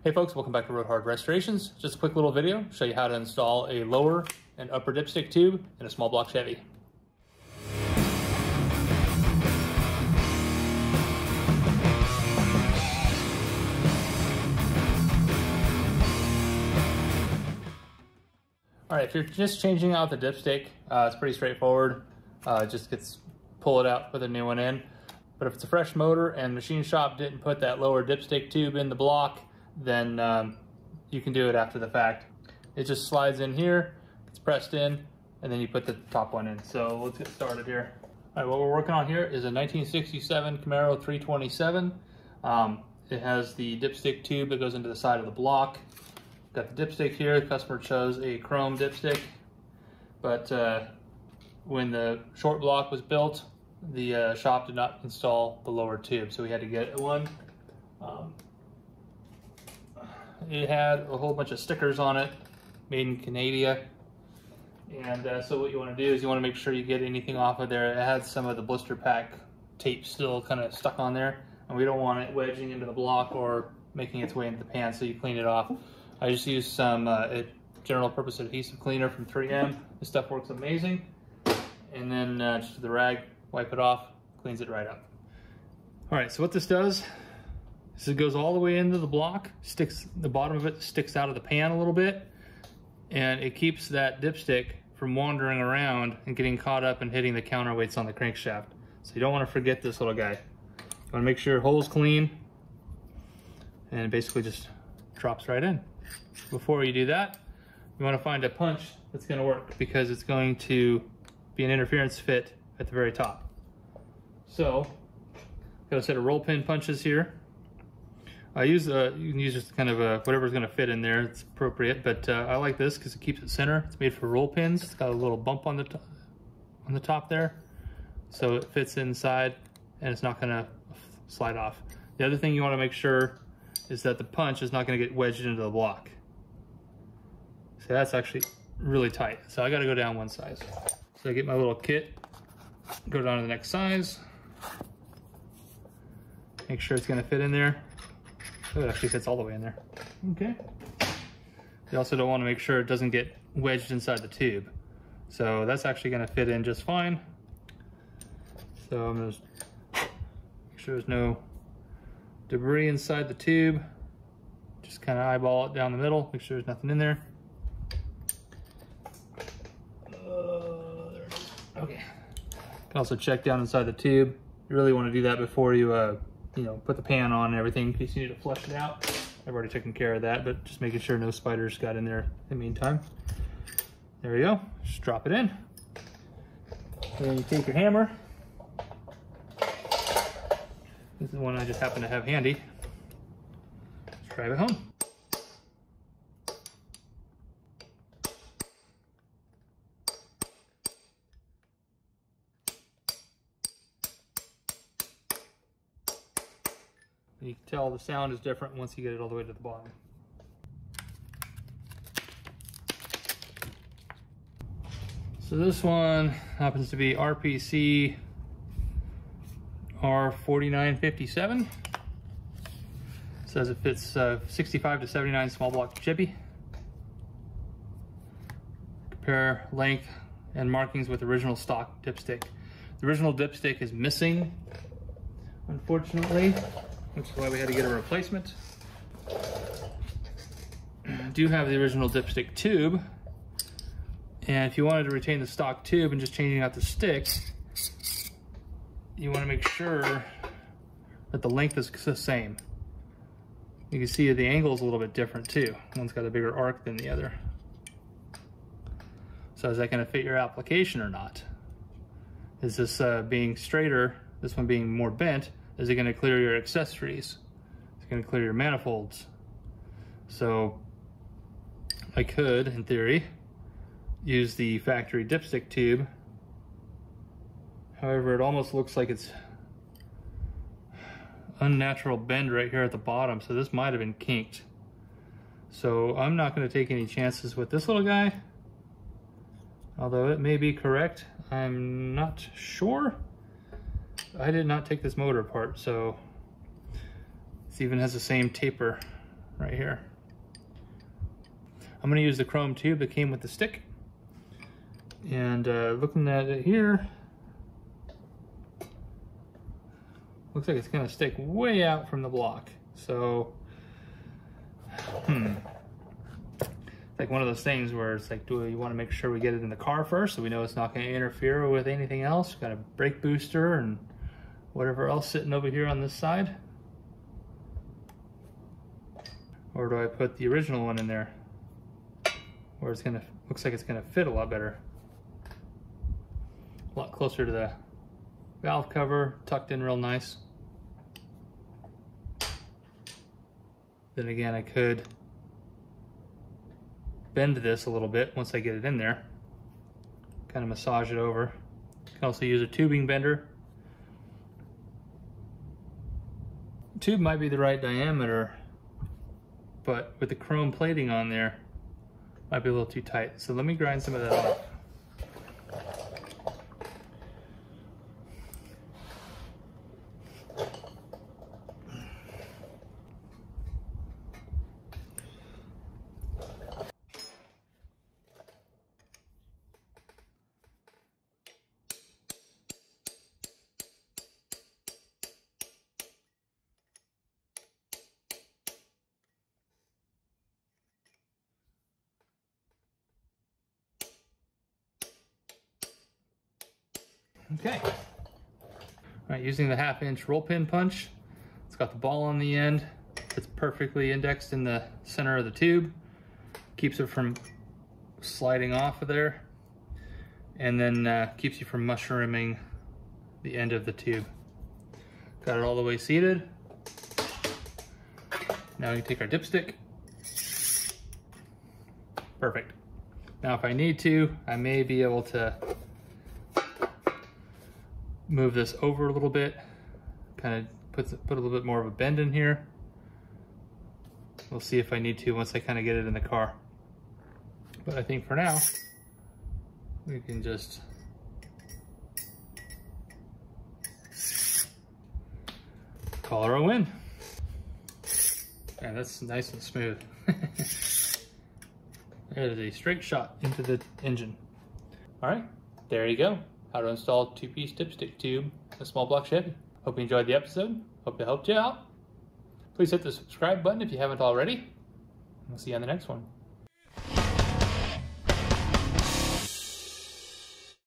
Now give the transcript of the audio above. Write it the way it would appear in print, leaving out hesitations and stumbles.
Hey folks, welcome back to Road Hard Restorations. Just a quick little video, show you how to install a lower and upper dipstick tube in a small block Chevy. Alright, if you're just changing out the dipstick, it's pretty straightforward. Just pull it out, put a new one in. But if it's a fresh motor and machine shop didn't put that lower dipstick tube in the block, then you can do it after the fact. It just slides in here, it's pressed in, and then you put the top one in. So let's get started here. All right, what we're working on here is a 1967 Camaro 327. It has the dipstick tube that goes into the side of the block. Got the dipstick here. The customer chose a chrome dipstick, but when the short block was built, the shop did not install the lower tube, so we had to get one. It had a whole bunch of stickers on it, made in Canada. And so what you want to do is you want to make sure you get anything off of there. It had some of the blister pack tape still kind of stuck on there, and we don't want it wedging into the block or making its way into the pan, so you clean it off. I just used some general purpose adhesive cleaner from 3M. This stuff works amazing. And then just with the rag, wipe it off, cleans it right up. All right, so what this does, it goes all the way into the block, the bottom of it sticks out of the pan a little bit, and it keeps that dipstick from wandering around and getting caught up and hitting the counterweights on the crankshaft. So you don't want to forget this little guy. You want to make sure your hole's clean, and it basically just drops right in. Before you do that, you want to find a punch that's going to work, because it's going to be an interference fit at the very top. So, got a set of roll pin punches here. I use you can use just kind of whatever's going to fit in there. It's appropriate, but I like this because it keeps it center. It's made for roll pins. It's got a little bump on the top there, so it fits inside and it's not going to slide off. The other thing you want to make sure is that the punch is not going to get wedged into the block. So that's actually really tight. So I got to go down one size. So I get my little kit, go down to the next size, make sure it's going to fit in there. Oh, it actually fits all the way in there. Okay. You also don't want to make sure it doesn't get wedged inside the tube. So that's actually going to fit in just fine. So I'm going to make sure there's no debris inside the tube. Just kind of eyeball it down the middle, make sure there's nothing in there. There it is. Okay. You can also check down inside the tube. You really want to do that before you put the pan on and everything, in case you need to flush it out. I've already taken care of that, but just making sure no spiders got in there in the meantime. There you go. Just drop it in. And then you take your hammer. This is the one I just happen to have handy. Let's drive it home. And you can tell the sound is different once you get it all the way to the bottom. So this one happens to be RPC R4957. Says it fits 65 to 79 small block Chevy. Compare length and markings with original stock dipstick. The original dipstick is missing, unfortunately, which is why we had to get a replacement. I do have the original dipstick tube, and if you wanted to retain the stock tube and just changing out the stick, you want to make sure that the length is the same. You can see the angle is a little bit different too. One's got a bigger arc than the other. So is that going to fit your application or not? Is this being straighter, this one being more bent? Is it going to clear your accessories? Is it going to clear your manifolds? So I could, in theory, use the factory dipstick tube. However, it almost looks like it's unnatural bend right here at the bottom, so this might have been kinked. So I'm not going to take any chances with this little guy, although it may be correct. I'm not sure. I did not take this motor apart, so it even has the same taper right here. I'm going to use the chrome tube that came with the stick. And looking at it here, looks like it's going to stick way out from the block. So, like one of those things where it's like, do we want to make sure we get it in the car first so we know it's not going to interfere with anything else? Got a brake booster and whatever else sitting over here on this side. Or do I put the original one in there where it's gonna, looks like it's gonna fit a lot better. A lot closer to the valve cover, tucked in real nice. Then again, I could bend this a little bit once I get it in there. Kind of massage it over. You can also use a tubing bender. The tube might be the right diameter, but with the chrome plating on there, might be a little too tight. So let me grind some of that off. Okay. All right, using the 1/2-inch roll pin punch, it's got the ball on the end. It's perfectly indexed in the center of the tube. Keeps it from sliding off of there. And then keeps you from mushrooming the end of the tube. Got it all the way seated. Now we can take our dipstick. Perfect. Now if I need to, I may be able to move this over a little bit, kind of put a little bit more of a bend in here. We'll see if I need to once I kind of get it in the car. But I think for now, we can just call her a win. Yeah, that's nice and smooth. That is a straight shot into the engine. All right, there you go. How to install 2-piece dipstick tube in a small block Chevy. Hope you enjoyed the episode. Hope it helped you out. Please hit the subscribe button if you haven't already. We'll see you on the next one.